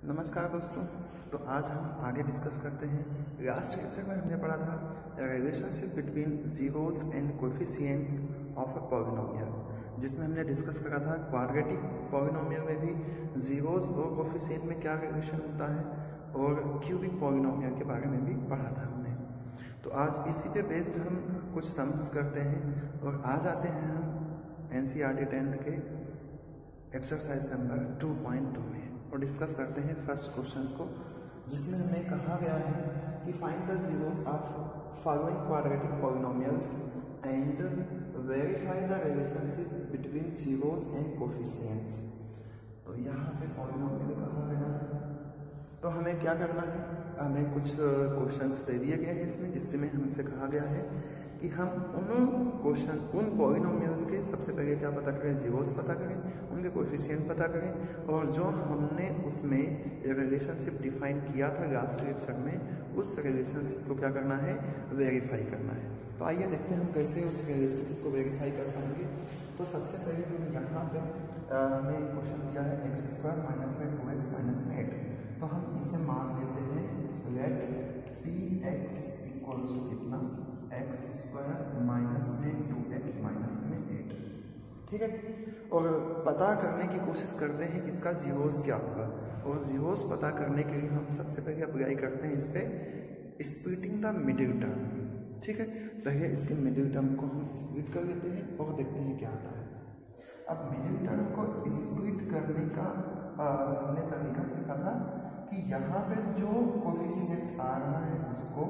नमस्कार दोस्तों। तो आज हम आगे डिस्कस करते हैं। लास्ट लेक्चर में हमने पढ़ा था relationship between zeros and coefficients of a polynomial, जिसमें हमने डिस्कस करा था क्वाड्रेटिक पॉलिनोमियल में भी जीरोस और कोएफिशिएंट में क्या रिलेशन होता है, और क्यूबिक पॉलिनोमियल के बारे में भी पढ़ा था हमने। तो आज इसी पे बेस्ड हम कुछ सम्स करते हैं और आज आते हैं हम NCERT 10th के एक्सरसाइज नंबर 2.2 में और डिस्कस करते हैं फर्स्ट क्वेश्चन को, जिसमें हमें कहा गया है कि find the zeros of following quadratic polynomials and verify the relationship between zeros and coefficients. तो यहाँ पे पॉलिनोमियल कहा गया है, तो हमें क्या करना है, हमें कुछ क्वेश्चंस दे दिए गए हैं इसमें, जिसमें हमसे कहा गया है कि हम उन पॉलिनोमियल्स के सबसे पहले क्या पता करें, जीरोस पता करें, उनके कोएफिशिएंट पता करें, और जो हमने उसमें रिलेशनशिप डिफाइन किया था लास्ट लेक्चर में, उस रिलेशनशिप को क्या करना है, वेरीफाई करना है। तो आइए देखते हैं हम कैसे उस रिलेशनशिप को वेरीफाई कर पाएंगे। तो सबसे पहले हम यहाँ पे हमें क्वेश्चन दिया है x² माइनस में 2x माइनस में 8। तो हम इसे मान लेते हैं लेट px इक्वल्स टू कितना, x² माइनस में 2x माइनस में 8। ठीक है, और पता करने की कोशिश करते हैं कि इसका जीरोस क्या होगा, और जीरोस पता करने के लिए हम सबसे पहले अप्लाई करते हैं इस पर स्प्लिटिंग द मिडिल टर्म। ठीक है, पहले इसके मिडिल टर्म को हम स्प्लिट कर लेते हैं और देखते हैं क्या आता है। अब मिडिल टर्म को स्प्लिट करने का हमने तरीका सीखा था कि यहाँ पे जो कोएफिशिएंट आ रहा है उसको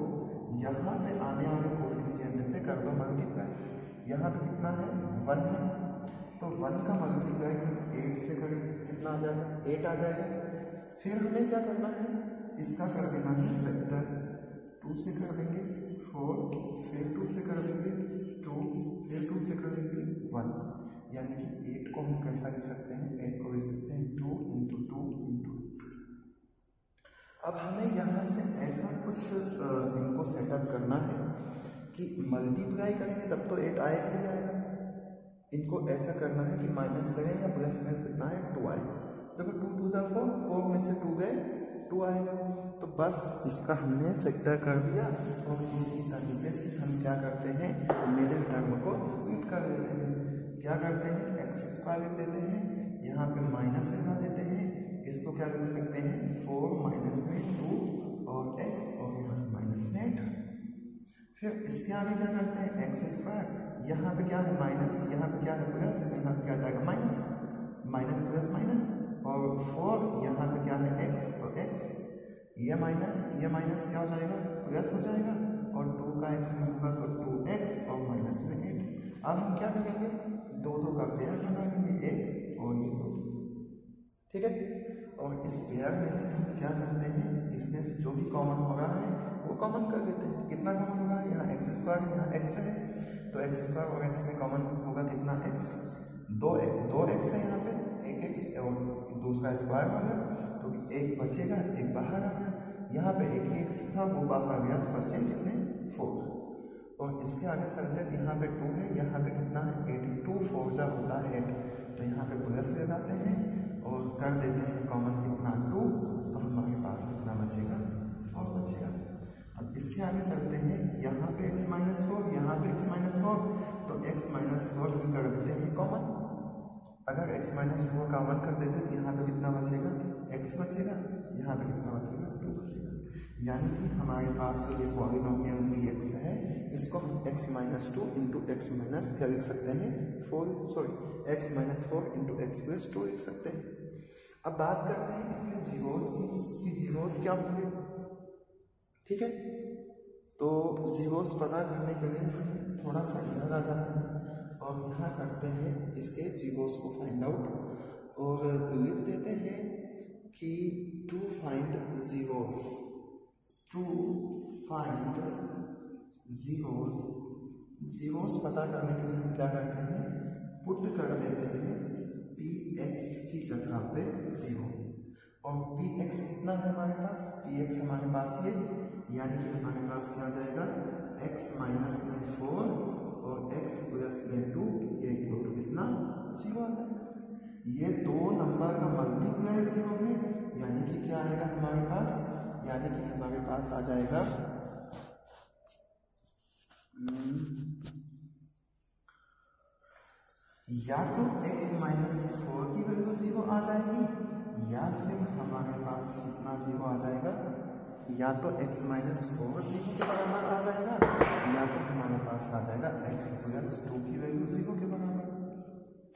यहाँ पे आने वाले कोएफिशिएंट से कर दो मल्टीप्लाई। यहाँ पे कितना है, 1 है, तो 1 का मल्टीप्लाई 8 से करेंगे, कितना आ जाएगा, 8 आ जाएगा। फिर हमें क्या करना है, इसका कर देना है फैक्टर, 2 से कर देंगे 4, फिर 2 से कर देंगे 2, फिर 2 से कर देंगे 1। यानी कि 8 को हम कैसा लिख सकते हैं, 8 को लिख सकते हैं 2 इंटू 2 इंटू। अब हमें यहाँ से ऐसा कुछ इनको सेटअप करना है कि मल्टीप्लाई करेंगे तब तो 8 आएगा ही आएगा। इनको ऐसा करना है कि माइनस करें या प्लस में कितना है, 2 आए। देखो 2 2 जा 4, 4 में से 2 गए, 2 आएगा। तो बस इसका हमने फैक्टर कर दिया, और इसी तरीके से हम क्या करते हैं, मिडिल टर्म को स्प्लिट कर लेते हैं। क्या करते हैं, x² लिख देते हैं, यहाँ पे माइनस लगा देते हैं, इसको क्या लिख सकते हैं, 4 माइनस में 2 और x, और यहाँ माइनस में 8। फिर इसके आगे क्या करते हैं, x², यहाँ पे क्या है माइनस, यहाँ पे क्या है प्लस, यहाँ पे क्या जाएगा माइनस, माइनस प्लस माइनस, और 4 यहाँ पे क्या है x, तो x, ये माइनस क्या हो जाएगा, प्लस हो जाएगा, और 2 का x में होगा तो 2x और माइनस में 8। अब हम क्या करेंगे, 2 का पेयर बना लेंगे, 1 और ये 2। ठीक है, और इस पेयर में से हम क्या करते हैं, इसमें से जो भी कॉमन हो रहा है वो कॉमन कर लेते हैं। कितना कॉमन हो रहा है, यहाँ x², यहाँ x है, तो x² और x में कॉमन होगा कितना, x, 2x है यहाँ पे, 1x और दूसरा स्क्वायर हो गया, तो एक बचेगा, एक बाहर आ गया। यहाँ पे एक ही x था, वो बाहर आ गया, तो बचे कितने, 4। और इसके आगे चलते हैं, यहाँ पे 2 है, यहाँ पे कितना है, 8, 2 4 जा होता है 8, तो यहाँ पे प्लस लगाते हैं और कर देते हैं कॉमन कितना, 2, तो हमारे पास कितना बचेगा, 4 बचेगा। अब इसके आगे चलते हैं, यहाँ पे x माइनस 4, यहाँ पे x माइनस 4, तो x माइनस 4 भी कर देते हैं कॉमन। अगर x माइनस 4 कॉमन कर देते तो यहाँ पे कितना बचेगा, x बचेगा, यहाँ पे कितना बचेगा, 2 बचेगा। यानी कि हमारे पास जो ये पॉलिनोमियल dx है, इसको हम x minus 2 into x minus क्या लिख सकते हैं, 4 x minus 4 into x plus 2 लिख सकते हैं। अब बात करते हैं इसके जीरोस की, जीरोस क्या होंगे। ठीक है, तो जीरोस पता करने के लिए हम थोड़ा सा इधर आ जाते हैं और यहाँ करते हैं इसके जीरोस को फाइंड आउट, और लिख देते हैं कि टू फाइंड जीरोस पता करने के लिए हम क्या करते हैं, पुट कर देते हैं px की जगह पे 0, और px कितना है हमारे पास, px हमारे पास ये, यानी कि हमारे पास क्या आ जाएगा, x माइनस में 4 और x प्लस में 2, ये इक्वल टू कितना, 0 आ जाएगा। ये 2 नंबर का मल्टीप्लाई 0 है, यानी कि क्या रहेगा हमारे पास, यानी कि हमारे पास आ जाएगा या तो x माइनस 4 की वैल्यू 0 आ जाएगी, या फिर हमारे पास कितना 0 आ जाएगा, या तो x माइनस 4 0 के बराबर आ जाएगा, या तो हमारे पास आ जाएगा x प्लस 2 की वैल्यू 0 के बराबर।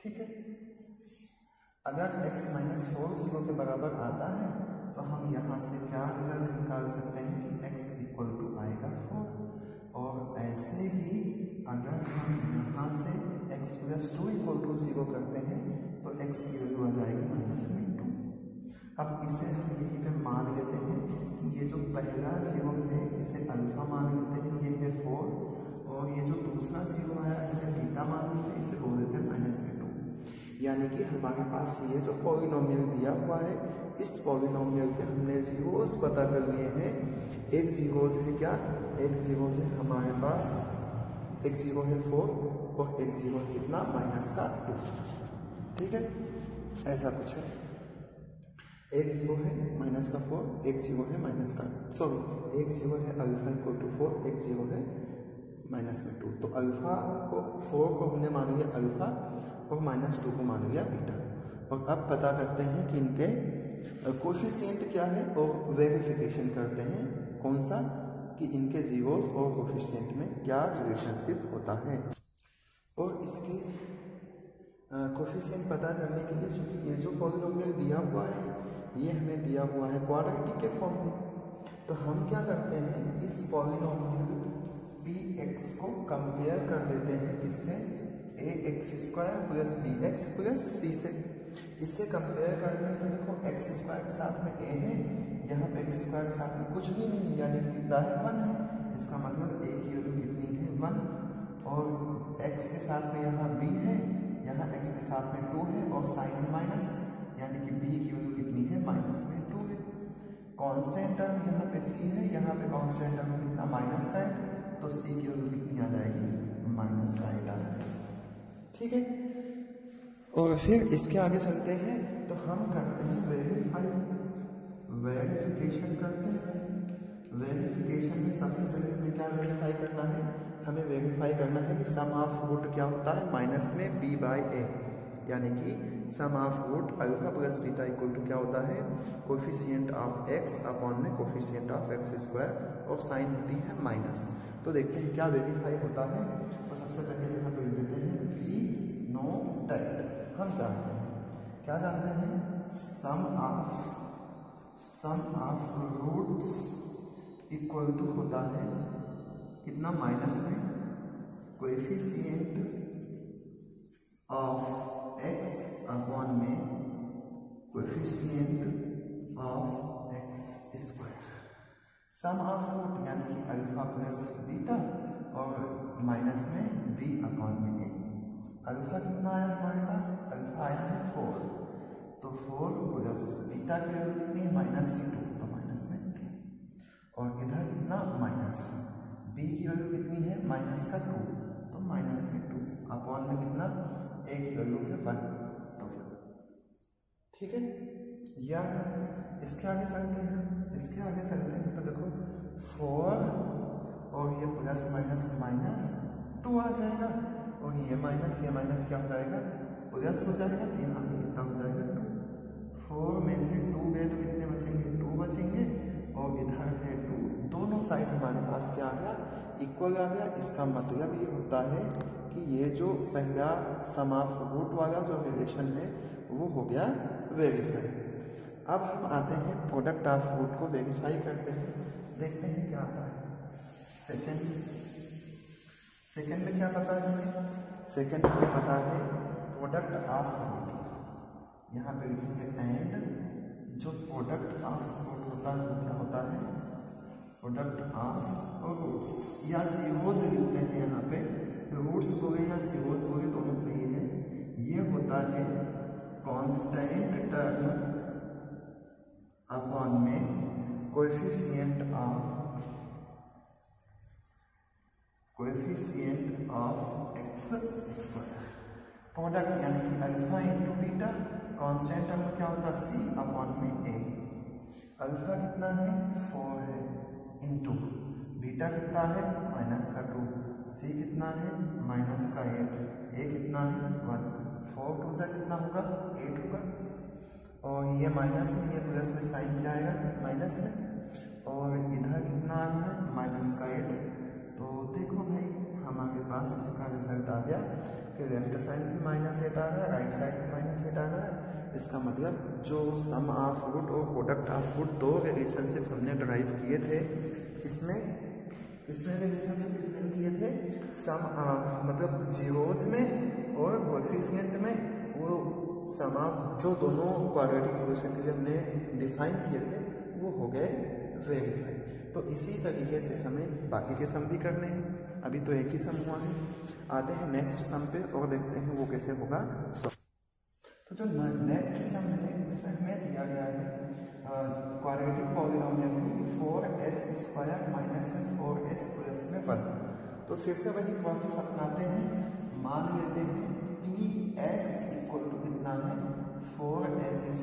ठीक है, अगर x माइनस 4 0 के बराबर आता है तो हम यहाँ से क्या रिजल्ट निकाल सकते हैं कि x इक्वल टू आएगा 4, और ऐसे ही अगर हम यहाँ से x प्लस 2 इक्वल टू 0 करते हैं तो x की वैल्यू आ जाएगी माइनस में 2। अब इसे हम यहीं पे मान लेते हैं कि ये जो पहला 0 है इसे अल्फा मान लेते हैं, ये है 4, और ये जो दूसरा 0 आया इसे बीटा मान लेते हैं, इसे बोल देते हैं माइनस में 2। यानी कि हमारे पास ये जो पॉलिनोमियल दिया हुआ है, इस पॉलिनोमियल के हमने जीरोस पता कर लिए हैं। एक जीरोस है क्या, एक जीरोस है हमारे पास, एक जीरो है 4 और एक जीरो है कितना, माइनस का 2। ठीक है, ऐसा कुछ है, एक जीरो है माइनस का 4, एक जीरो है माइनस का, सॉरी एक जीरो है अल्फा इक्वल टू 4, एक जीरो है माइनस में 2। तो अल्फा को 4 को हमने मान लिया अल्फा और माइनस 2 को मान लिया बीटा। और अब पता करते हैं कि इनके कोफिशिएंट क्या है और वेरिफिकेशन करते हैं कौन सा, कि इनके जीरोस और कोफिशिएंट में क्या रिलेशनशिप होता है। और इसके कोफिशिएंट पता करने के लिए चूंकि ये जो पॉलिनोमियल दिया हुआ है ये हमें दिया हुआ है क्वाड्रेटिक के फॉर्म में, तो हम क्या करते हैं, इस पॉलिनोमियल px को कंपेयर कर देते हैं किससे, ax² plus bx plus c से। इससे कंपेयर करते हैं तो देखो x² के साथ में a है, यहाँ पे x² के साथ में कुछ भी नहीं है, यानी कि कितना है 1 है, इसका मतलब a की वैल्यू कितनी है 1, और x के साथ में यहाँ b है, यहाँ x के साथ में 2 है और साइन है माइनस, यानी कि b की वैल्यू कितनी है माइनस में 2 है। कांस्टेंट टर्म यहाँ पे c है, यहाँ पे कांस्टेंट टर्म कितना माइनस का है, तो c की वैल्यू कितनी आ जाएगी माइनस का आ जाएगी। ठीक है, और फिर इसके आगे चलते हैं तो हम करते हैं वेरिफिकेशन करते हैं। वेरिफिकेशन में सबसे पहले हमें क्या वेरीफाई करना है, हमें वेरीफाई करना है कि सम ऑफ रूट क्या होता है माइनस में b बाई ए, यानी कि sum of root alpha plus beta equal to क्या होता है, कोफिशिएंट ऑफ x अपॉन में कोफिशिएंट ऑफ x² और साइन होती है माइनस। तो देखते हैं क्या वेरीफाई होता है। तो सबसे पहले यहाँ पे देते हैं वी नो दैट, हम जानते हैं, क्या जानते हैं, sum of roots equal to होता है कितना, माइनस में कोएफिशिएंट ऑफ x अपॉन में coefficient of x²। Sum of root यानी कि अल्फा प्लस बीटा और माइनस में b अपॉन में a। अल्फा कितना आया हमारे पास, अल्फा आया है 4, तो 4 प्लस बीटा की वैल्यू कितनी है माइनस की 2, तो माइनस में 2, और इधर कितना माइनस b की वैल्यू कितनी है माइनस का 2, तो माइनस में 2 अपॉन में कितना a की वैल्यू है 1, तो ठीक है। या इसके आगे चलते हैं, इसके आगे चलते हैं तो देखो 4 और ये प्लस माइनस माइनस 2 आ जाएगा, और ये माइनस क्या हो जाएगा, प्लस हो जाएगा, तो यहाँ पे कितना हो जाएगा 2। 4 में से 2 गए तो कितने बचेंगे, 2 बचेंगे, और इधर है 2, दोनों साइड हमारे पास क्या आ गया, इक्वल आ गया। इसका मतलब ये होता है कि ये जो पहला सम ऑफ रूट वाला जो रिलेशन है वो हो गया वेरीफाई। अब हम आते हैं प्रोडक्ट ऑफ रूट को वेरीफाई करते हैं, देखते हैं क्या आता है। सेकंड में क्या पता है हमें, सेकंड में पता है प्रोडक्ट ऑफ रूट, यहाँ पे लिखेंगे एंड जो प्रोडक्ट ऑफ रूट होता है क्या होता है, प्रोडक्ट ऑफ रूट्स या जीरोज लिखते हैं, यहाँ पे रूट्स बोले या जीरोज बोले दोनों सही है। ये होता है कांस्टेंट टर्म अपॉन में कोएफिशिएंट ऑफ x²। प्रोडक्ट यानी कि alpha into beta, constant term क्या होता है c अपॉन में a। अल्फा कितना है 4 है इंटू बीटा कितना है -2, सी कितना है -8, ए कितना है 1, 4 2 से कितना होगा 8 होगा, और ये माइनस में ये प्लस में साइन क्या आएगा माइनस में, और इधर कितना है -8। तो देखो भाई हमारे पास इसका रिजल्ट आ गया कि लेफ्ट साइड भी -8 आ रहा है, राइट साइड भी -8 आ रहा है। इसका मतलब जो सम ऑफ रूट और प्रोडक्ट ऑफ रूट दो रिलेशनशिप हमने ड्राइव किए थे, इसमें रिलेशनशिप डिफाइन किए थे सम मतलब जीरोस में और कोएफिशिएंट में, वो सम ऑफ जो दोनों क्वाड्रेटिक इक्वेशन के लिए हमने डिफाइन किए थे वो हो गए वेरीफाई। तो इसी तरीके से हमें बाकी के सम भी करने हैं। अभी तो एक ही सम हुआ है, आते हैं नेक्स्ट सम पे और देखते हैं वो कैसे होगा। तो जो नेक्स्ट सम है उसमें हमें दिया गया है क्वाड्रेटिक पॉलिनोमियल 4s² - 4s + 1। तो फिर से वही प्रोसेस अपनाते हैं, मान लेते हैं ps इक्वल टू कितना है 4s² -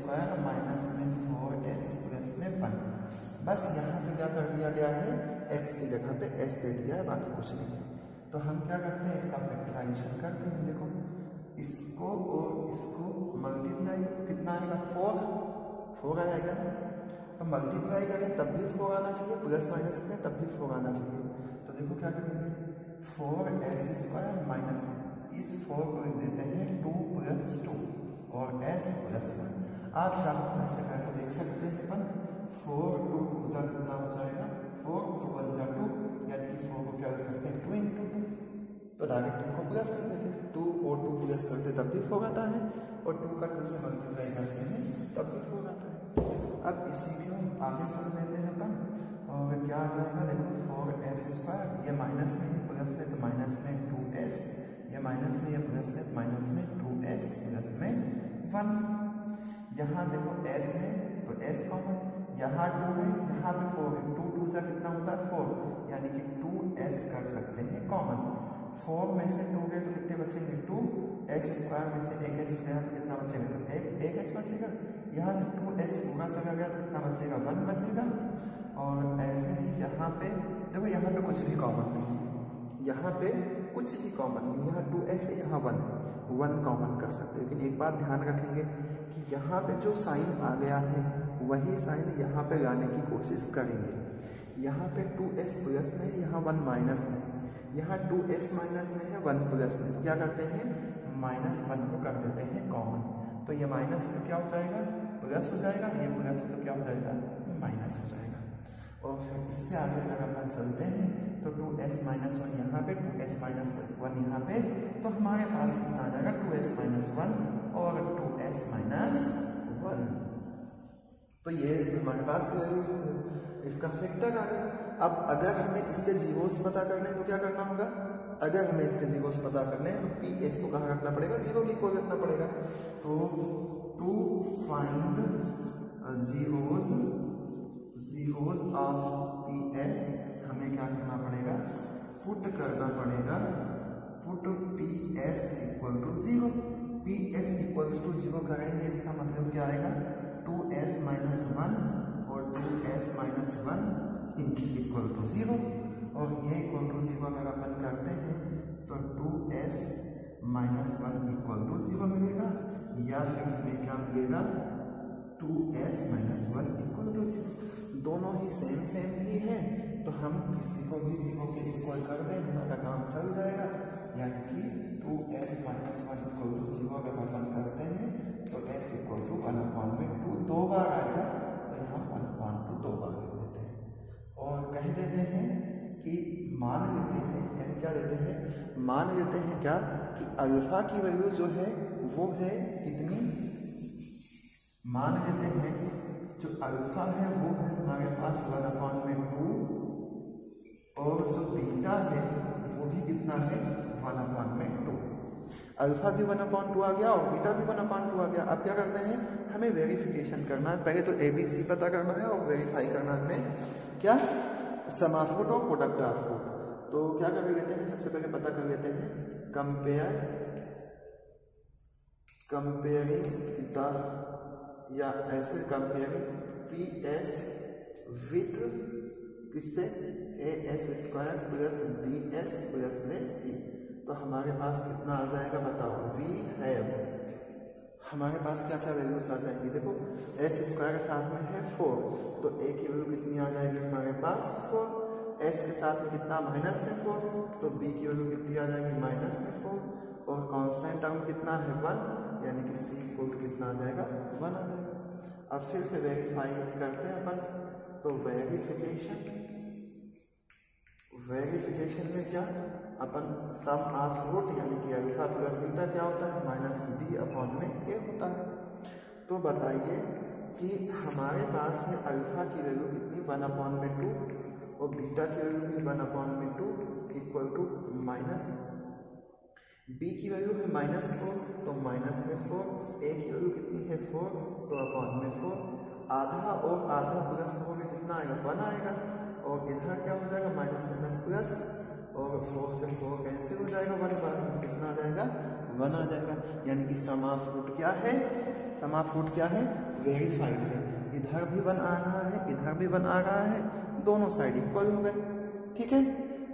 4s + 1। बस यहाँ पे क्या कर दिया गया है, x की जगह पे s दे दिया है, बाकी कुछ नहीं है। तो हम क्या करते हैं, इसका फैक्टराइजेशन करते हैं। देखो इसको और इसको मल्टीप्लाई कितना आएगा 4 आएगा, तो मल्टीप्लाई करें तब भी 4 आना चाहिए, प्लस माइनस करें तब भी 4 आना चाहिए। तो देखो क्या करेंगे 4s² इस 4 को लिख देते हैं 2 + 2 और s + 1। आप चाहो तो ऐसे करके देख सकते हैं अपन 4 2 का कितना हो जाएगा 4 2 1 2, यानी कि 4 को क्या कर सकते हैं 2 × 2, तो डायरेक्ट इनको प्लस कर देते हैं, 2 और 2 प्लस करते तब भी 4 आता है, और 2 का 2 से मल्टीप्लाई करते हैं तब भी 4 आता है। अब इसी को आगे चल देते हैं अपन, और क्या आ जाएगा देखो 4s², ये माइनस में है प्लस में तो माइनस में 2s, ये माइनस में ये प्लस में माइनस में 2s प्लस में 1। यहाँ देखो s है तो s कॉमन, यहाँ 2 है यहाँ पे 4 है, 2 2 से कितना होता है 4, यानी कि 2s कर सकते हैं कॉमन। 4 में से 2 गए तो कितने बचेंगे 2s² में से 1s गया तो कितना बचेगा, तो 1s बचेगा। यहाँ से 2s पूरा चला गया तो कितना बचेगा 1 बचेगा। और ऐसे ही यहाँ पे देखो, यहाँ पे कुछ भी कॉमन नहीं, यहाँ पे कुछ भी कॉमन नहीं, यहाँ 2s है यहाँ 1 कॉमन कर सकते हैं। लेकिन एक बात ध्यान रखेंगे कि यहाँ पे जो साइन आ गया है वही साइन यहाँ पे लाने की कोशिश करेंगे। यहाँ पे 2s प्लस में, यहाँ 1 माइनस में, यहाँ 2s माइनस में है 1 प्लस में, तो क्या करते हैं -1 को कर देते हैं कॉमन। तो ये माइनस में क्या हो जाएगा प्लस हो जाएगा, ये प्लस तो क्या हो जाएगा माइनस हो जाएगा। और फिर इसके आगे अगर अपन चलते हैं तो 2s - 1 यहाँ पे 2s - 1 यहाँ पे, तो हमारे पास कितना आ जाएगा 2s - 1 और 2s - 1। तो ये हमारे पास इसका फैक्टर आ गया। अब अगर हमें इसके जीरोस पता करने हैं तो क्या करना होगा, अगर हमें इसके जीरोस पता करने हैं तो ps को कहाँ रखना पड़ेगा, 0 के इक्वल रखना पड़ेगा। तो to find zeros of ps हमें क्या करना पड़ेगा, पुट करना पड़ेगा, put ps equal to 0। ps equals to 0 करेंगे, इसका मतलब क्या आएगा 2s - 1 और 2s - 1 इक्वल टू 0, और ये इक्वल टू 0 अगर अपन करते हैं तो 2s - 1 इक्वल टू 0 मिलेगा, या फिर हमें क्या मिलेगा 2s - 1 इक्वल टू 0। दोनों ही सेम ही है, तो हम किसी को भी 0 के इक्वल कर दें हमारा काम चल जाएगा। यानी कि 2s - 1 इक्वल टू 0 अगर अपन करते हैं तो s इक्वल टू 1/2 2 बार आएगा, तो यहाँ 1/2 2 बार लिख देते हैं और कह देते हैं कि मान लेते हैं, क्या देते हैं, मान लेते हैं क्या कि अल्फा की वैल्यू जो है वो है कितनी, मान लेते हैं जो अल्फा है वो है हमारे पास 1/2 और जो बीटा है वो भी कितना है 1/2। अल्फा भी 1/2 आ गया और बीटा भी 1/2 आ गया। अब क्या करते हैं, हमें वेरिफिकेशन करना है, पहले तो ABC पता करना है और वेरीफाई करना है हमें क्या, सम ऑफ रूट और प्रोडक्ट ऑफ रूट। तो क्या कर लेते हैं, सबसे पहले पता कर लेते हैं कंपेयरिंग द, या ऐसे कंपेयरिंग पी एस विथ किससे A S square plus B S plus में सी। तो हमारे पास कितना आ जाएगा बताओ, वी हैव, हमारे पास क्या क्या वैल्यूज आ जाएंगी, देखो एस स्क्वायर के साथ में है 4, तो ए की वैल्यू कितनी आ जाएगी हमारे पास 4, एस के साथ में कितना माइनस में 4, तो बी की वैल्यू कितनी आ जाएगी माइनस में 4, और कांस्टेंट टर्म कितना है 1, यानी कि सी इक्वल टू कितना आ जाएगा 1 आ जाएगा। अब फिर से वेरीफाई करते हैं अपन, तो वेरिफिकेशन में क्या अपन सम ऑफ रूट यानी कि अल्फा प्लस बीटा क्या होता है माइनस बी अपॉन में ए होता है। तो बताइए कि हमारे पास है अल्फा की वैल्यू कितनी 1 अपॉन में 2 और बीटा की वैल्यू भी 1 अपॉन में 2 इक्वल टू माइनस, बी की वैल्यू है -4 तो माइनस में 4, ए की वैल्यू कितनी है 4 तो अपॉन में 4, आधा और आधा प्लस 4 में कितना आएगा 1 आएगा, और इधर क्या हो जाएगा माइनस माइनस प्लस, और 4 से 4 कैंसिल हो जाएगा 1 बार में कितना आ जाएगा 1 आ जाएगा। यानी कि सम ऑफ रूट क्या है, सम ऑफ रूट क्या है वेरीफाइड है, इधर भी 1 आ रहा है इधर भी 1 आ रहा है, दोनों साइड इक्वल हो गए। ठीक है,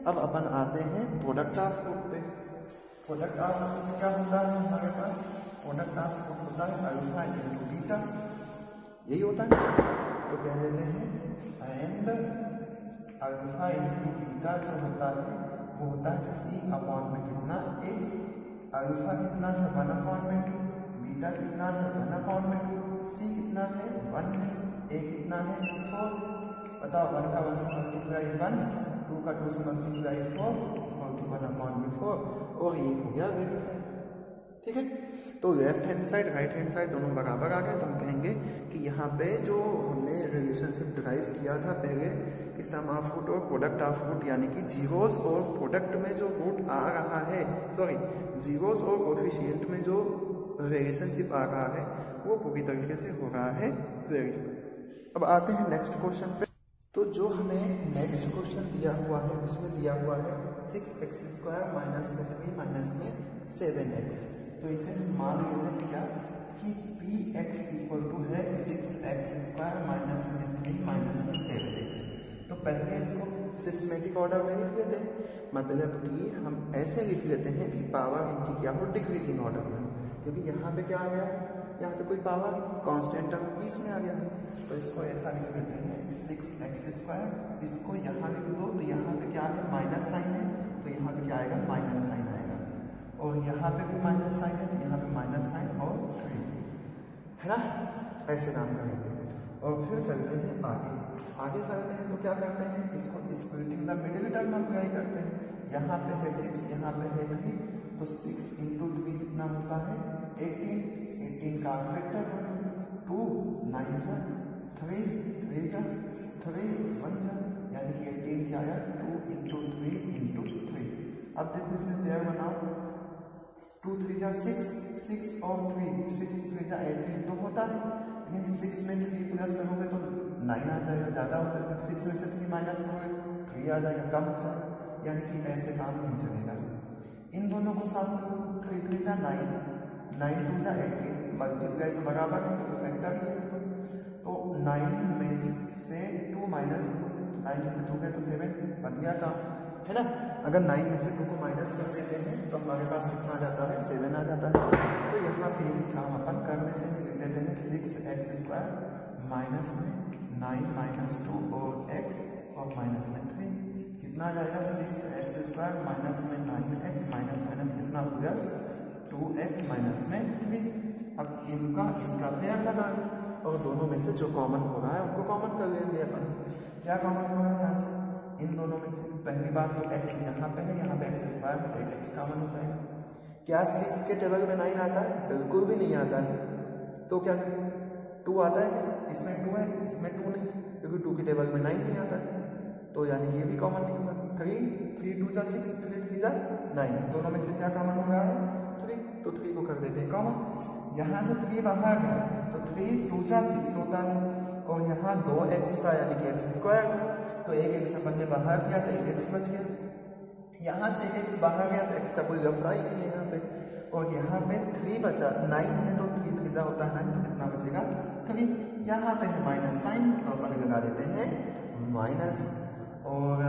अब अपन आते हैं प्रोडक्ट ऑफ रूट पे। प्रोडक्ट ऑफ रूट में क्या होता है हमारे पास, प्रोडक्ट ऑफ रूट होता है अल्फा इंटू बीटा, यही होता है। तो कह देते हैं एंड अल्फा इंटू बीटा जो होता है वो होता है सी अपॉन में कितना ए, अल्फा कितना है 1 अपॉन में 2, बीटा कितना है 1 अपॉन में 2, सी कितना है 1 है, ए कितना है 4, बताओ 1 का 1 से मल्टीप्लाई 1, 2 का 2 से मल्टीप्लाई 4 और 1 अपॉन में 4, और ये हो गया वेरीफाई। ठीक है, तो left hand side right hand side दोनों बराबर आ गए, तो हम कहेंगे कि यहाँ पे जो हमने रिलेशनशिप ड्राइव किया था पहले कि सम ऑफ रूट और प्रोडक्ट ऑफ रूट, यानी कि जीरोस और प्रोडक्ट में जो रूट आ रहा है, सॉरी जीरोस और कोएफिशिएंट में जो रिलेशनशिप आ रहा है वो पूरी तरीके से हो रहा है वेरीफाई। अब आते हैं नेक्स्ट क्वेश्चन पे। तो जो हमें नेक्स्ट क्वेश्चन दिया हुआ है उसमें दिया हुआ है 6x² माइनस में 3 माइनस में 7x। तो इसे हम मान लेते हैं क्या कि px इक्वल टू है 6x² माइनस में 3 माइनस में 7x। तो पहले इसको सिस्टमेटिक ऑर्डर में लिख लेते हैं, मतलब कि हम ऐसे लिख लेते हैं कि पावर इनकी क्या हो डिक्रीजिंग ऑर्डर में, क्योंकि यहाँ पे क्या आ गया है, यहाँ पे कोई पावर कांस्टेंट टर्म बीच में आ गया है, तो इसको ऐसा लिख लेते हैं 6x², इसको यहाँ लिख दो तो यहाँ पे क्या है माइनस साइन है, तो यहाँ पे क्या आएगा माइनस साइन आएगा, और यहाँ पे भी माइनस साइन है तो यहाँ पे माइनस साइन और 3 है ना, ऐसे नाम करेंगे। और फिर चलते हैं आगे चलते हैं तो क्या करते हैं, इसको splitting the middle term apply करते हैं, यहाँ पे है 6 यहाँ पे है 3, तो 6 इंटू 3 कितना होता है 18 का फैक्टर 2 9 जा 3 3 जा 3 1 जा, यानी कि 18 क्या आया 2 इंटू 3 इंटू 3। अब देखो इसमें पेयर बनाओ, 2 3 जा 6, 6 और 3 6 3 जा 18 तो होता है, लेकिन 6 में 3 प्लस करोगे तो 9 आ जाएगा, ज़्यादा हो जाएगा, 6 में से 3 माइनस करोगे 3 आ जाएगा, कम हो जाएगा, यानी कि ऐसे काम नहीं चलेगा। इन दोनों को साथ में 3 3 जा 9 9 2 जा 18, मल्टीप्लाई तो बराबर है तो फैक्टर ही है, तो 9 में से 2 माइनस 9 में से 2 गए तो 7 बन गया काम, है ना। अगर 9 में से 2 को माइनस कर देते हैं तो हमारे पास कितना आ जाता है 7 आ जाता है। तो यहाँ पे भी काम अपन कर देते हैं, लिख देते हैं 6x² माइनस में 9 माइनस 2 और x और माइनस में 3 कितना आ जाएगा 6x² माइनस में 9x माइनस माइनस कितना प्लस 2x माइनस में 3। अब इनका पेयर लगा और दोनों में से जो कॉमन हो रहा है उनको कॉमन कर लेंगे अपन। क्या कॉमन हो रहा है यहाँ से, इन दोनों में से पहली बात तो x यहाँ पे है, यहाँ पे x² है तो x कॉमन हो जाएगा। क्या 6 के टेबल में 9 आता है, बिल्कुल भी नहीं आता है, तो क्या 2 आता है, इसमें 2 है इसमें 2 नहीं, क्योंकि 2 के टेबल में 9 नहीं आता है, तो यानी कि ये भी कॉमन नहीं होगा। 3 2 जा 6 3 3 जा 9, दोनों में से क्या कॉमन हो रहा है 3, तो 3 को कर देते हैं कॉमन। यहाँ से 3 बाहर गया तो 3 2 जा 6 होता है, और यहाँ 2x का यानी कि x² तो एक x अपन ने बाहर किया तो एक x बच गया, यहाँ से एक x बाहर गया तो x का कोई लफड़ा ही नहीं है यहाँ पे, और यहाँ पे 3 बचा 9 है तो 3 3 जा होता है 9, तो कितना बचेगा 3। यहाँ पे है माइनस साइन जाते हैं माइनस, और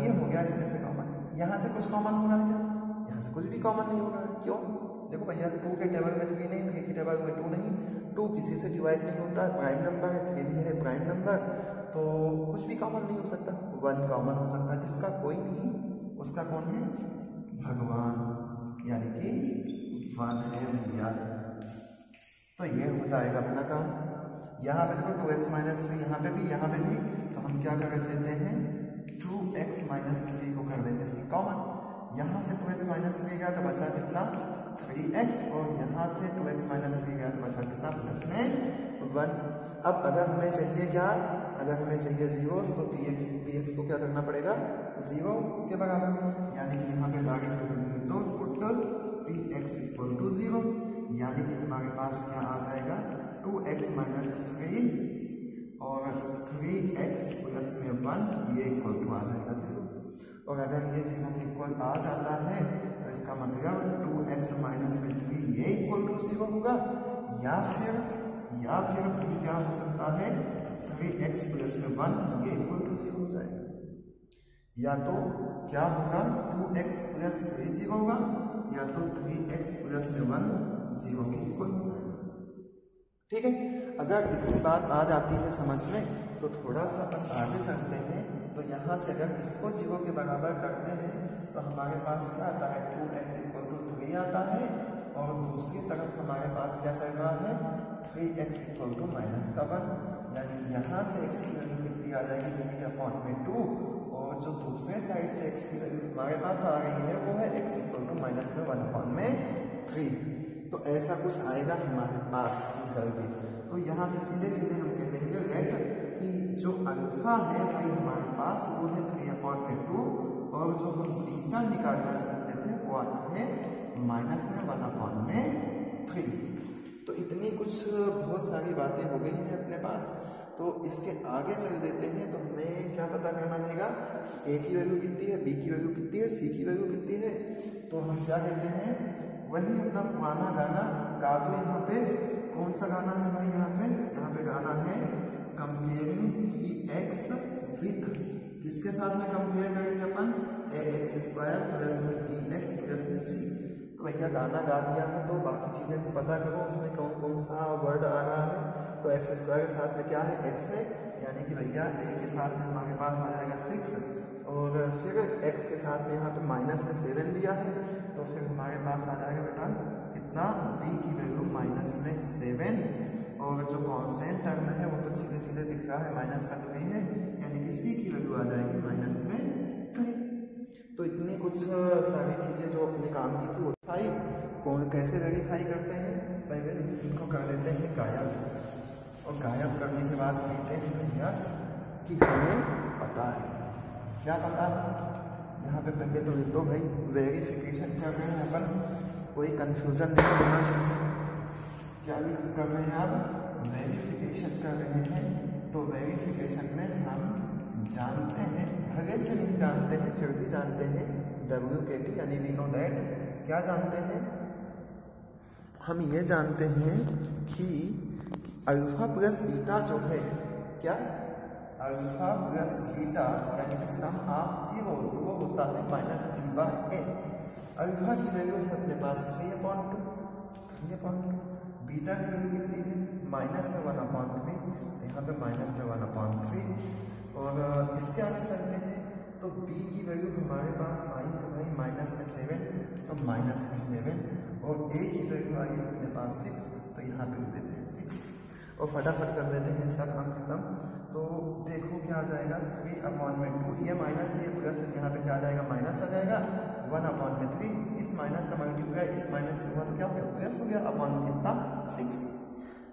ये हो गया इसमें से कॉमन। यहाँ से कुछ कॉमन हो रहा है क्या? यहाँ से कुछ भी कॉमन नहीं हो रहा है। क्यों? देखो भैया 2 के टेबल में 3 नहीं, 3 के टेबल में 2 नहीं, 2 किसी से डिवाइड नहीं होता, प्राइम नंबर है, 3 भी है प्राइम नंबर, तो कुछ भी कॉमन नहीं हो सकता। 1 कॉमन हो सकता है, जिसका कोई नहीं उसका कौन है? भगवान, यानी कि 1 है भैया। तो ये हो जाएगा अपना काम। यहाँ पे देखो 2x माइनस 3, यहाँ पे भी, तो हम क्या कर देते हैं 2x माइनस 3 को कर देते हैं कॉमन। यहाँ से 2x माइनस 3 गया तो बचा कितना 3x, और यहाँ से 2x माइनस 3 गया तो बचा कितना प्लस में 1। अब अगर हमें चाहिए क्या, अगर हमें चाहिए 0 तो px को क्या करना पड़ेगा 0 के बराबर, यानी कि यहाँ पे डायरेक्ट करेंगे तो टोटल px इक्वल टू 0, यानी कि हमारे पास क्या आ जाएगा 2x माइनस 3 और 3x प्लस में 1, ये इक्वल टू आ जाएगा 0। और अगर ये 0 के इक्वल आ जाता है तो इसका मतलब 2x माइनस 3 ये इक्वल टू 0 होगा, या फिर क्या हो सकता है 3x प्लस में 1 ये इक्वल टू 0 हो जाएगा। या तो क्या होगा 2x प्लस 3 0 होगा, या तो 3x प्लस में 1 0 के इक्वल हो जाएगा। ठीक है, अगर इतनी बात आ जाती है समझ में तो थोड़ा सा आगे चलते हैं। तो यहाँ से अगर इसको 0 के बराबर करते हैं तो हमारे पास क्या आता है 2x इक्वल टू 3 आता है, और दूसरी तरफ हमारे पास क्या चल रहा है 3x इक्वल टू माइनस का 1, यानी यहाँ से x की वैल्यू कितनी आ जाएगी 3/2, और जो दूसरे साइड से x की वैल्यू हमारे पास आ रही है वो है x इक्वल टू माइनस में 1/3। तो ऐसा कुछ आएगा हमारे पास निकल के। तो यहाँ से सीधे हम कह देंगे लेट कि जो अल्फा है भाई हमारे पास वो है 3/2, और जो हम बीटा निकालना चाहते थे वो आता है माइनस में 1/3। तो इतनी कुछ बहुत सारी बातें हो गई हैं अपने पास। तो इसके आगे चल देते हैं। तो हमें क्या पता करना पड़ेगा a की वैल्यू कितनी है, b की वैल्यू कितनी है, c की वैल्यू कितनी है। तो हम क्या कहते हैं वही अपना पुराना गाना गा दो। यहाँ पे कौन सा गाना है भाई, यहाँ पे गाना है कंपेयरिंग x विथ, किसके साथ में कंपेयर करेंगे अपन ax² प्लस में bx प्लस में c। तो भैया गाना गा दिया है तो बाकी चीज़ें भी पता करो उसमें कौन कौन सा वर्ड आ रहा है। तो x² के साथ में क्या है x है, यानी कि भैया a के साथ में हमारे पास आ जाएगा 6, और फिर x के साथ में यहाँ पे माइनस में 7 दिया है, तो फिर हमारे पास आ जाएगा बेटा कितना b की वैल्यू माइनस में 7, और जो कांस्टेंट टर्म है वो तो सीधे सीधे दिख रहा है माइनस का 3 है, यानी कि c की वैल्यू आ जाएगी माइनस में 3। तो इतनी कुछ सारी चीज़ें जो अपने काम की थी वो दिखाई। कौन कैसे वेरीफाई करते हैं, पहले इनको कर देते हैं गायब, और गायब करने के बाद कहते हैं भैया कि हमें पता है। क्या पता है, यहाँ पे पहले तो लिख दो भाई वेरिफिकेशन कर रहे हैं अपन, कोई कंफ्यूजन नहीं होना चाहिए। क्या कर रहे हैं आप, वेरिफिकेशन कर रहे हैं। तो वेरिफिकेशन में हम जानते हैं, भले से नहीं जानते हैं फिर भी जानते हैं WKT, यानी वी नो दैट। क्या जानते हैं, हम ये जानते हैं कि अल्फा प्लस बीटा जो है, क्या अल्फा प्लस बीटा यानी कि सम ऑफ 0 होता है माइनस b/a। अल्फा की वैल्यू है अपने पास 3/2, बीटा की वैल्यू कितनी है माइनस में 1/3, यहाँ पे माइनस में 1/3। और इसके आगे चलते हैं तो b की वैल्यू हमारे पास आई है भाई माइनस में 7, तो माइनस में 7, और a की वैल्यू आई है अपने पास 6, तो यहाँ पे देते हैं 6, और फटाफट कर देते हैं इसका काम खत्म। तो देखो क्या आ जाएगा 3/2, ये माइनस है ये प्लस है, यहाँ पे क्या आ जाएगा माइनस आ जाएगा 1/3। इस माइनस का मल्टीप्लाई इस माइनस से हुआ तो क्या हो गया प्लस हो गया, अपॉन कितना 6।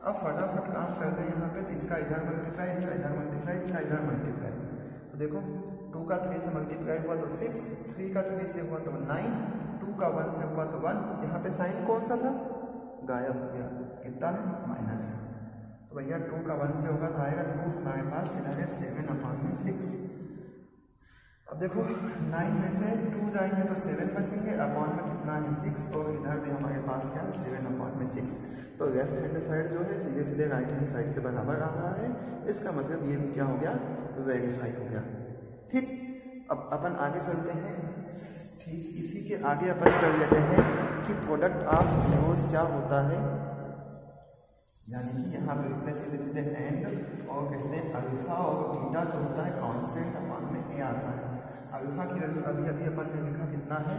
अब फटाफट काम करते हैं यहाँ पे, तो इसका इधर मल्टीप्लाई, इसका इधर मल्टीप्लाई, इसका इधर मल्टीप्लाई। तो देखो 2 का 3 से मल्टीप्लाई हुआ तो 6, 3 का 3 से हुआ तो 9, 2 का 1 से हुआ तो 1। यहाँ पे साइन कौन सा था, गायब हो गया, कितना है माइनस है। तो भैया 2 का 1 से होगा तो आएगा 2, हमारे पास इधर है 7/6। अब देखो 9 में से 2 जाएंगे तो 7 बचेंगे, अपॉन में कितना है 6, और इधर भी हमारे पास क्या है 7/6। तो लेफ्ट हैंड साइड जो है सीधे सीधे राइट हैंड साइड के बराबर आ रहा है। इसका मतलब ये भी क्या हो गया वेरीफाई हो गया। ठीक, अब अपन आगे चलते हैं। ठीक, इसी के आगे अपन कर लेते हैं कि प्रोडक्ट ऑफ जीरोस क्या होता है, यानी कि यहाँ पे लिखते हैं एंड और कहते हैं अल्फा और बीटा जो होता है कांस्टेंट अपॉन में ए आता है। अल्फा की वैल्यू अभी अभी अपन ने लिखा कितना है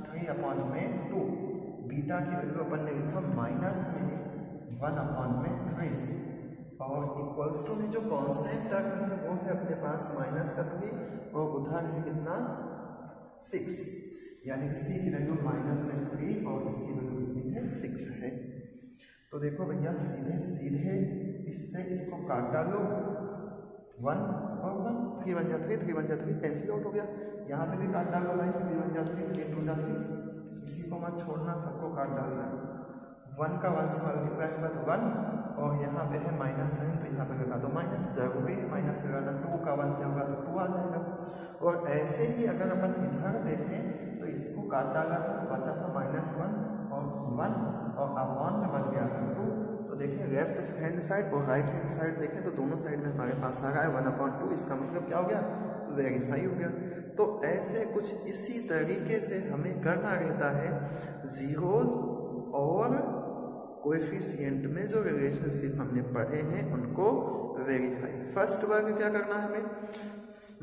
3/2, बीटा की वैल्यू अपन ने लिखा -1/3 और इक्वल्स टू में जो कांस्टेंट टर्म है वो है अपने पास -3 और उधर है कितना 6, यानी इसी की वैल्यू -3 और इसकी वैल्यू कितनी है 6 है। तो देखो भैया सीधे इससे इसको काट डालो 1 और 1, 3 1 जा 3, 3 1 जा 3 कैंसिल आउट हो गया। यहाँ पे भी काट डालो भाई 3 1 जा 3, 3 2 जा 6, इसी को मत छोड़ना, सबको काट डालना है। 1 का 1 से मल्टीप्लाई के बाद 1 और यहाँ पे है -9 तो यहाँ पे लगा दो माइनस, जरूरी माइनस लगाना, 2 का 1 से होगा तो 2 आ जाएगा। और ऐसे ही अगर अपन इधर देखें तो इसको काट डाला था, बचा था -1 और 1 और अपॉन में बच गया था 2। तो देखिए लेफ्ट हैंड साइड और राइट हैंड साइड देखें तो दोनों साइड में हमारे पास आ रहा है 1/2, इसका मतलब क्या हो गया वेरीफाई हो गया। तो ऐसे कुछ इसी तरीके से हमें करना रहता है जीरोस और कोएफिशिएंट में जो रिलेशनशिप हमने पढ़े हैं उनको वेरीफाई। फर्स्ट वर्ग क्या करना है हमें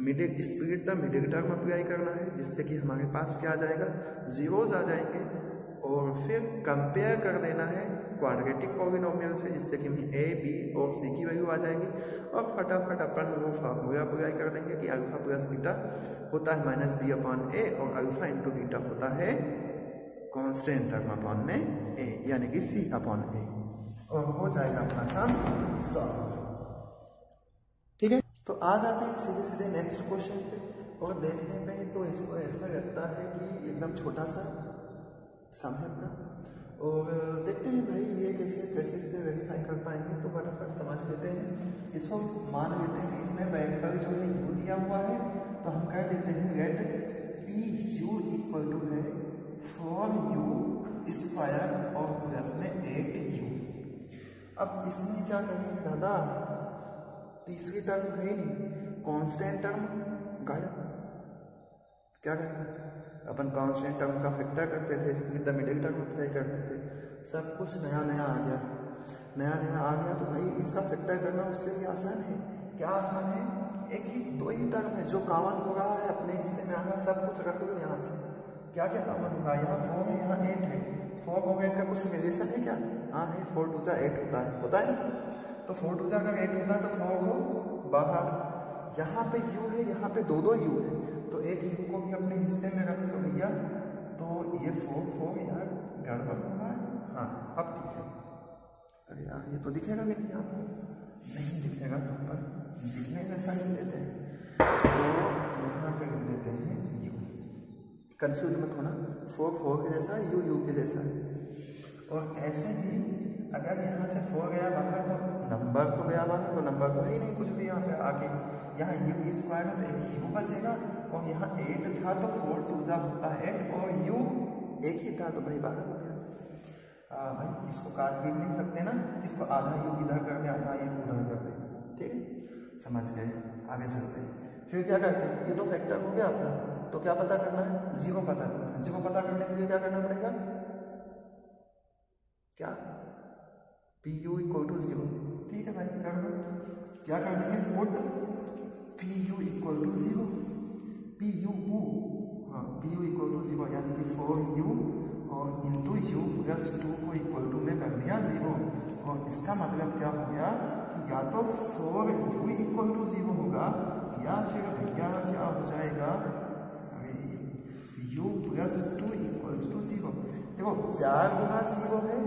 middle split the middle term apply करना है, जिससे कि हमारे पास क्या आ जाएगा जीरोस आ जाएंगे और फिर कंपेयर कर देना है क्वाड्रेटिक पॉलिनोमियल से, जिससे कि हमें ए बी और सी की वैल्यू आ जाएगी और फटाफट अपन वो फार्मूला अप्लाई कर देंगे कि अल्फा प्लस बीटा होता है -b/a और अल्फा इंटू बीटा होता है कांस्टेंट टर्म अपॉन में a, यानी कि c/a, और हो जाएगा अपना काम सॉल्व। ठीक है, तो आ जाते हैं सीधे सीधे नेक्स्ट क्वेश्चन पे। और देखने में तो इसको ऐसा लगता है कि एकदम छोटा सा सम है अपना, और देखते हैं भाई ये कैसे इस पर वेरीफाई कर पाएंगे। तो फटाफट समझ लेते हैं, इसको मान लेते हैं कि इसमें वेरिएबल जो है u दिया हुआ है, तो हम कह देते हैं let P U equal to है 4u² और प्लस में 8u। अब इसमें क्या करेंगे दादा, तीसरी टर्म है ही नहीं, कांस्टेंट टर्म गायब। क्या करेंगे अपन कांस्टेंट टर्म का फैक्टर करते थे, split the middle term apply करते थे, सब कुछ नया नया आ गया, तो भाई इसका फैक्टर करना उससे भी आसान है। क्या आसान है, एक ही 2 ही टर्म है जो कॉमन हो रहा है अपने हिस्से में आना, सब कुछ रख लो यहाँ से। क्या क्या कॉमन होगा, यहाँ 4 है यहाँ 8 है, 4 और 8 का कुछ रिलेशन है क्या? हाँ है, 4 2 जा 8 होता है ना। तो 4 2 जा अगर 8 होता है तो 4 को बाहर, यहाँ पे u है, यहाँ पे 2 u है, तो एक u को भी अपने हिस्से में रख लो भैया। तो ये 4 यार गड़बड़ हो रहा है। हाँ अब ठीक है, अरे यार ये तो दिखेगा भी नहीं, आपको नहीं दिखेगा तो पर दिखने जैसा ही देते हैं, तो यहाँ पे लिख देते हैं u। कंफ्यूज मत होना, 4 के जैसा है, u के जैसा है। और ऐसे ही अगर यहाँ से 4 गया बाहर तो नंबर तो गया बाहर, तो नंबर तो है ही नहीं कुछ भी यहाँ पे आगे, यहाँ u² है तो एक u बचेगा, और यहाँ 8 था तो 4 2 जा होता है 8 और u एक ही था तो भाई बाहर हो गया। भाई इसको काट भी नहीं सकते ना, इसको आधा u इधर कर दे आधा u उधर कर दे, ठीक है समझ गए। आगे चलते हैं, फिर क्या करते हैं, ये तो फैक्टर हो गया अपना, तो क्या पता करना है, जीरो पता करना है। जीरो पता करने के लिए क्या करना पड़ेगा, क्या pu = 0, ठीक है भाई कर दो। क्या कर देंगे, पुट pu = 0, pu हाँ pu = 0 यानी कि 4u और इंटू u + 2 को इक्वल टू में कर दिया 0, और इसका मतलब क्या हो गया कि या तो 4u = 0 होगा या फिर भैया क्या हो जाएगा u + 2 = 0। देखो 4 गुना 0 है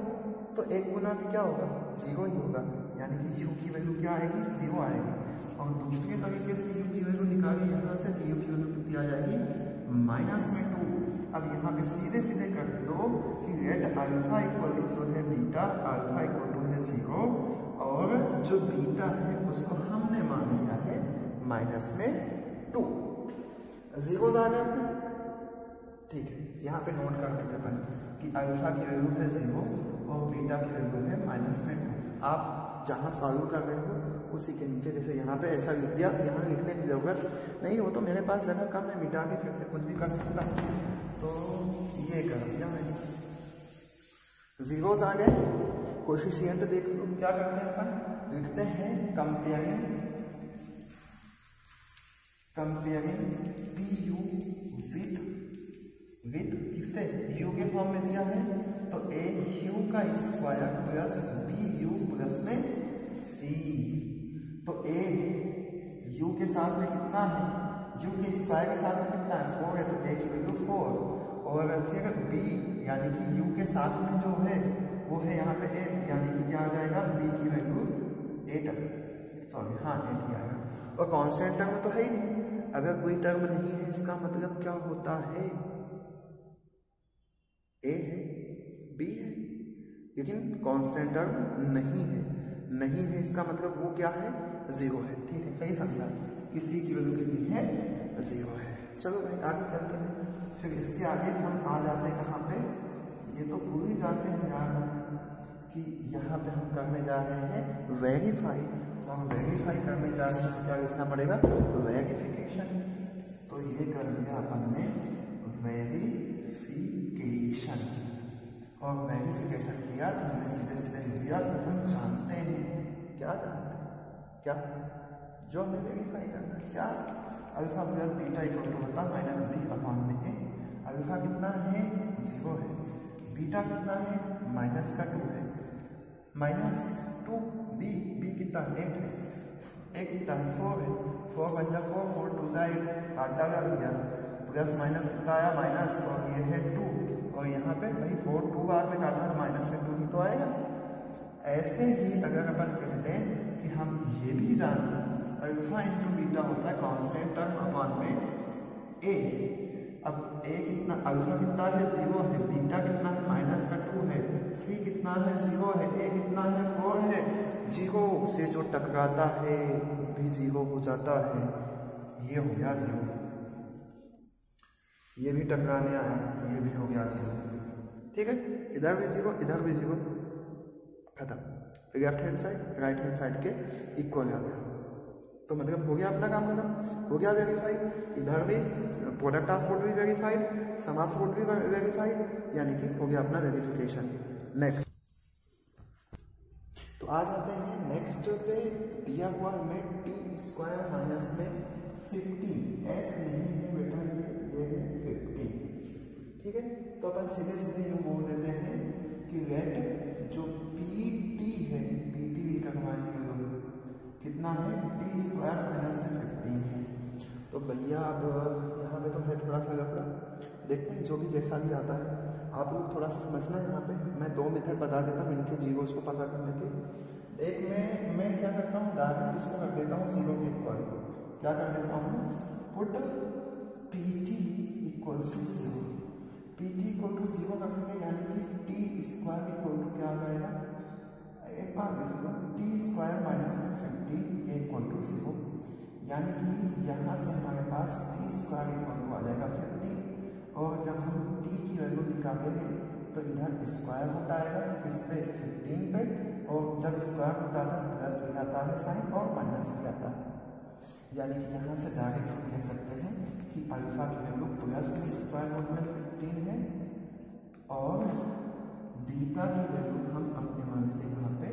तो 1 गुना भी क्या होगा 0 ही होगा, यानी कि u की वैल्यू क्या आएगी 0 आएगी। और दूसरे तरीके से u की वैल्यू निकाली यहाँ से, तो u की वैल्यू कितनी आ जाएगी -2। अब यहाँ पे सीधे सीधे कर दो कि लेट अल्फा इक्वल जो है बीटा, अल्फा इक्वल टू है 0 और जो बीटा है उसको हमने मान लिया है -2। 0 आ गया अपने, ठीक है। यहाँ पे नोट कर देते अपन कि अल्फा की वैल्यू है 0 और बीटा की वैल्यू है -2। आप जहाँ सॉल्व कर रहे हो उसी के नीचे जैसे यहाँ पे ऐसा लिख दिया, यहाँ लिखने की ज़रूरत नहीं हो तो मेरे पास जगह कम है, मिटा के फिर से कुछ भी कर सकता हूँ। तो ये कर दिया मैंने, जीरोस आ गए। कोएफिशिएंट देख लो, क्या करते हैं अपन, लिखते हैं कंपेयरिंग पी यू विथ किससे, यू के फॉर्म में दिया है तो ए यू का square plus B U plus में सी। तो ए यू के साथ में कितना है, यू के स्क्वायर के साथ में कितना है 4 है, तो ए की वैल्यू 4। और फिर बी यानी कि यू के साथ में जो है वो है यहाँ पे 8, यानी कि क्या आ जाएगा, बी की वैल्यू 8, सॉरी हाँ 8 ही आएगा। और कांस्टेंट टर्म तो है ही नहीं, अगर कोई टर्म नहीं है इसका मतलब क्या होता है, ए है बी है, लेकिन कांस्टेंट टर्म नहीं है इसका मतलब वो क्या है, 0 है। ठीक है, सही समझा, किसी की वैल्यू कितनी है, 0 है। चलो भाई आगे चलते हैं। फिर इसके आगे हम आ जाते हैं कहाँ पे, ये तो भूल ही जाते हैं यार कि यहाँ पे हम करने जा रहे हैं वेरीफाई, और वेरीफाई करने जा रहे हैं क्या लिखना पड़ेगा, वेरिफिकेशन। तो ये कर दिया अपन ने वेरिफिकेशन, और वेरिफिकेशन किया तो हमने सीधे लिख दिया कि हम जानते हैं, क्या जानते हैं, क्या जो हमें वेरीफाई करना है, क्या alpha plus beta equal to होता माइनस बी अपॉन में ए। अल्फा कितना है, 0 है, बीटा कितना है, माइनस का 2 है, माइनस 2 बी कितना 8 है, ए कितना 4 है, 4 × 4 4 2 8, काटा लग गया, प्लस माइनस कितना आया माइनस, और ये है 2, और यहाँ पे भाई 4 2 बार में काटना है माइनस में 2 ही तो आएगा। ऐसे ही अगर अपन कहते हैं कि हम ये भी जानते हैं अल्फा इंटू बीटा होता है कांस्टेंट टर्म अपॉन में ए। अब ए कितना, अल्फा कितना है 0 है, बीटा कितना है माइनस का 2 है, सी कितना है 0 है, ए कितना है 4 है। 0 से जो टकराता है भी 0 हो जाता है, ये हो गया 0, ये भी टकराने आया, ये भी हो गया 0। ठीक है, इधर भी 0 इधर भी 0, खत्म। फिर left hand side right hand side के इक्वल आ गया, तो मतलब हो गया अपना काम खत्म, हो गया वेरीफाइड। इधर भी प्रोडक्ट ऑफ फूड भी वेरीफाइड, सम ऑफ फूड भी वेरीफाइड, यानी कि हो गया अपना वेरिफिकेशन। नेक्स्ट तो आ जाते हैं नेक्स्ट पे, दिया हुआ हमें टी स्क्वायर माइनस में 15, एस नहीं है बेटा, ये है 15। ठीक है, तो अपन सीधे यूँ बोल देते हैं कि लेट जो पी टी है, पी टी भी करवाएंगे कितना है, टी स्क्वायर माइनस में 15 है। तो भैया अब यहाँ पे तो है थोड़ा सा लफड़ा, देखते हैं जो भी जैसा भी आता है, आप लोग थोड़ा सा समझना। यहाँ पे मैं 2 मेथड बता देता हूँ इनके जीरोस को पता करने के। एक मैं क्या करता हूँ, डायरेक्ट इसको रख देता हूँ 0 के इक्वल, क्या कर देता हूँ, put P T equals to 0, P T equal to 0 रखेंगे, यानी कि टी स्क्वायर इक्वल टू क्या आ जाएगा, एक बार लिख लो, टी स्क्वायर माइनस में 15 इक्वल टू 0, यानी कि यहाँ से हमारे पास टी स्क्वायर इक्वल टू आ जाएगा 15, और जब हम टी की वैल्यू निकालेंगे तो इधर स्क्वायर रूट आएगा इस पे 15 पे, और जब स्क्वायर रूट आता है प्लस भी आता है साइन और माइनस भी आता है, यानी कि यहाँ से डायरेक्ट हम कह सकते हैं कि अल्फा की वैल्यू प्लस में स्क्वायर रूट में 15 है, और बीटा की वैल्यू हम अपने मन से यहाँ पे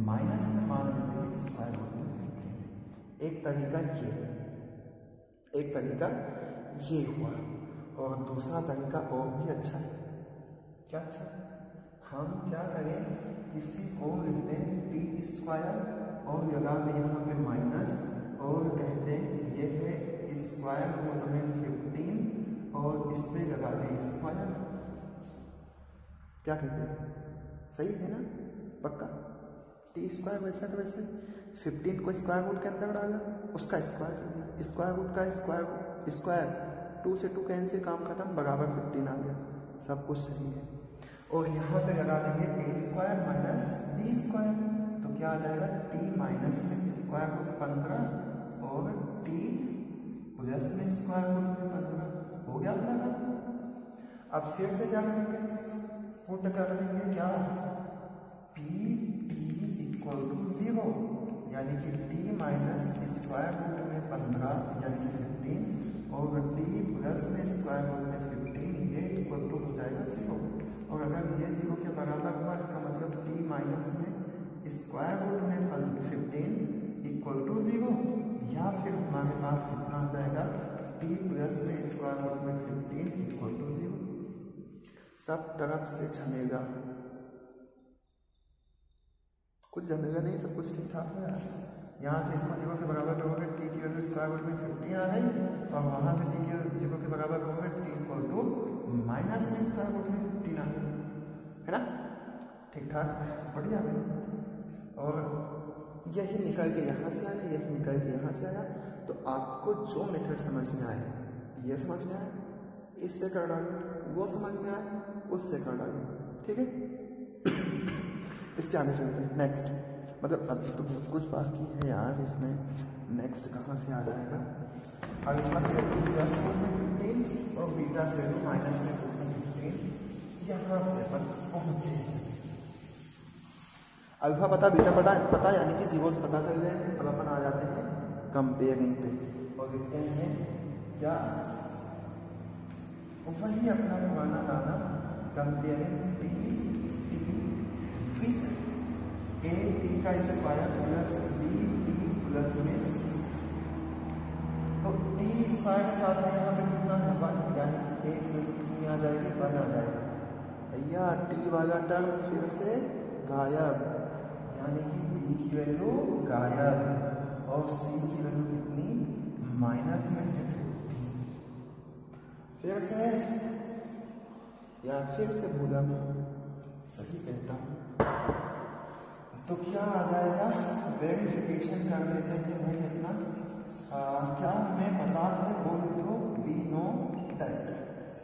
माइनस में मान लेते हैं स्क्वायर रूट में 15। एक तरीका ये हुआ, और दूसरा तरीका और भी अच्छा है। क्या अच्छा, हम क्या करें, किसी को लिखते हैं टी स्क्वायर और लगा दें यहाँ पे माइनस, और कहते हैं ये है स्क्वायर रूट में 15, और इस पे लगा दें स्क्वायर। क्या कहते हैं, सही है ना, पक्का। टी स्क्वायर वैसा का वैसे 15 को स्क्वायर रूट के अंदर डाला, उसका स्क्वायर कर दिया, स्क्वायर रूट का स्क्वायर 2 से 2 कैंसिल, काम खत्म, बराबर 15 आ गया, सब कुछ सही है। और यहाँ पे लगा देंगे ए स्क्वायर माइनस बी स्क्वायर, तो क्या आ जाएगा, टी माइनस में स्क्वायर रूट 15 और टी प्लस में स्क्वायर रूट में 15, हो गया अपना काम। अब फिर से क्या करेंगे, पुट कर देंगे क्या, पी टी इक्वल टू 0, यानी कि टी माइनस स्क्वायर रूट में 15 यानी कि 15 और टी प्लस में स्क्वायर रूट में 15 ये इक्वल टू हो जाएगा 0। और अगर ये 0 के बराबर हुआ इसका मतलब टी माइनस में स्क्वायर रूट में 15 इक्वल टू 0, या फिर हमारे पास कितना आ जाएगा टी प्लस में स्क्वायर रूट में 15 इक्वल टू 0। सब तरफ से जमेगा, कुछ जमेगा नहीं, सब कुछ ठीक ठाक है। यहाँ से इसको 0 के बराबर करोगे टी की वैल्यू स्क्वायर रूट में 15 आ गई, और वहाँ से टी के 0 के बराबर करोगे टी इक्वल टू माइनस में स्क्वायर रूट में 15 आ गई, है ना, ठीक ठाक, बढ़िया है। और यही निकल के यहाँ से आया, यही निकल के यहाँ से आया, तो आपको जो मेथड समझ में आए, ये समझ में आए इससे कर डालो, वो समझ में आए उससे कर डालो, ठीक है। इसके आगे चलते हैं नेक्स्ट, मतलब अभी तो बहुत कुछ बाकी है यार इसमें। नेक्स्ट कहाँ से आ जाएगा, अल्फा की वैल्यू प्लस में 15 और बीटा की वैल्यू माइनस में 15, यहाँ पे पहुँचे। अल्फा पता बीटा पता यानी कि जीरोस पता चल गए हैं। अब अपन आ जाते हैं कंपेयरिंग पे और लिखते हैं क्या, वही अपना पुराना गाना comparing T with A T का square plus B T plus में सी। तो टी स्क्वायर के साथ में यहाँ पे कितना है 1, यानी कि एक वैल्यू कितनी आ जाएगी 1 आ जाएगी। भैया टी वाला टर्म फिर से गायब, यानी कि बी की वैल्यू गायब और सी की वैल्यू कितनी माइनस में 50। फिर से या फिर से भूला मैं, सही कहता हूँ। तो क्या आ जाएगा, वेरिफिकेशन कर लेते हैं भाई इतना। क्या हमें पता है, बोल दो वी नो दैट,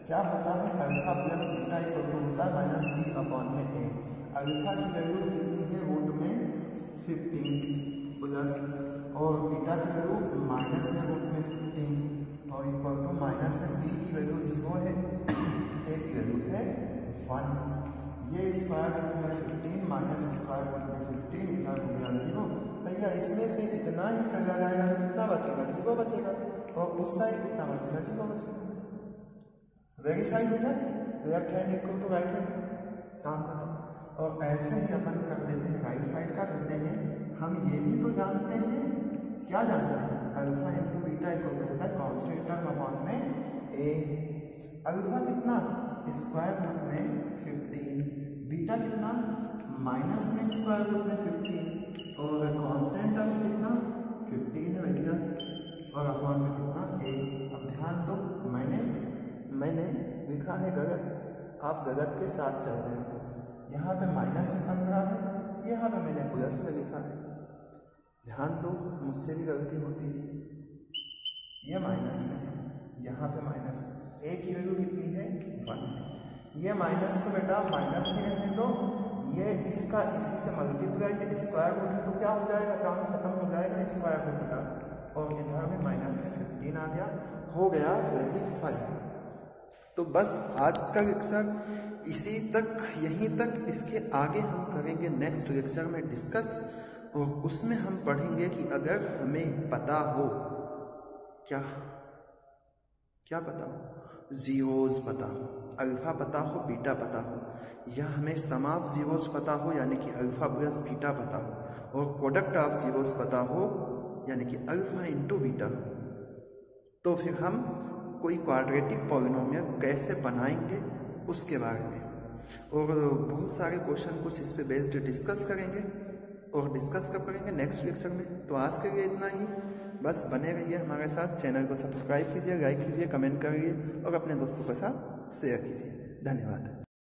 क्या पता है alpha plus beta equal to होता है माइनस बी अपॉन में ए। अल्फा की वैल्यू कितनी है रूट में 15 प्लस, और बीटा की वैल्यू माइनस में रूट में 15 और इक्वल टू माइनस में बी की वैल्यू 0 है, ए की वैल्यू है 1। ये स्क्वायर रूट में 15 माइनस स्क्वायर रूट में 15 इधर हो गया 0। भैया इसमें से इतना ही चला जाएगा, कितना बचेगा 0 बचेगा, और उस साइड कितना बचेगा 0 बचेगा। वेरीफाई हो जाए, left hand equal to right hand, काम खत्म। और ऐसे ही अपन कर देते हैं राइट साइड का करते हैं। हम ये भी तो जानते हैं, क्या जानते हैं, alpha into beta equal to होता है कांस्टेंट टर्म अपॉन में ए। अल्फा कितना स्क्वायर रूट में 15, बीटा कितना माइनस में स्क्वायर रूट में 15, और कांस्टेंट टर्म कितना 15 है भैया, और अपॉन में कितना ए। अब ध्यान दो, मैंने लिखा है गलत, आप गलत के साथ चल रहे हो। यहाँ पे माइनस में 15 है, यहाँ पे मैंने प्लस में लिखा है। ध्यान दो, मुझसे भी गलती होती है। ये माइनस में है, यहाँ पे माइनस, ए की वैल्यू कितनी है 1 है। ये माइनस को बेटा माइनस ही रहने दो, ये इसका इसी से मल्टीप्लाई है, स्क्वायर रूट है तो क्या हो जाएगा, काम खत्म हो जाएगा स्क्वायर रूट का, और इधर में माइनस में 15 आ गया, हो गया वेरीफाई। तो बस आज का लेक्चर इसी तक, यहीं तक। इसके आगे हम करेंगे नेक्स्ट लेक्चर में डिस्कस, और उसमें हम पढ़ेंगे कि अगर हमें पता हो, क्या पता हो, जीरोस पता हो, अल्फा पता हो, बीटा पता हो, या हमें सम ऑफ जीरोस पता हो यानी कि अल्फा प्लस बीटा पता हो, और प्रोडक्ट ऑफ जीरोस पता हो यानी कि अल्फा इंटू बीटा, तो फिर हम कोई क्वाड्रेटिक पॉलिनोमियल कैसे बनाएंगे उसके बारे में, और बहुत सारे क्वेश्चन कुछ इस पे बेस्ड डिस्कस करेंगे। और डिस्कस कब करेंगे, नेक्स्ट लेक्चर में। तो आज के लिए इतना ही, बस बने रहिए हमारे साथ। चैनल को सब्सक्राइब कीजिए, लाइक कीजिए, कमेंट करिए और अपने दोस्तों के साथ शेयर कीजिए। धन्यवाद।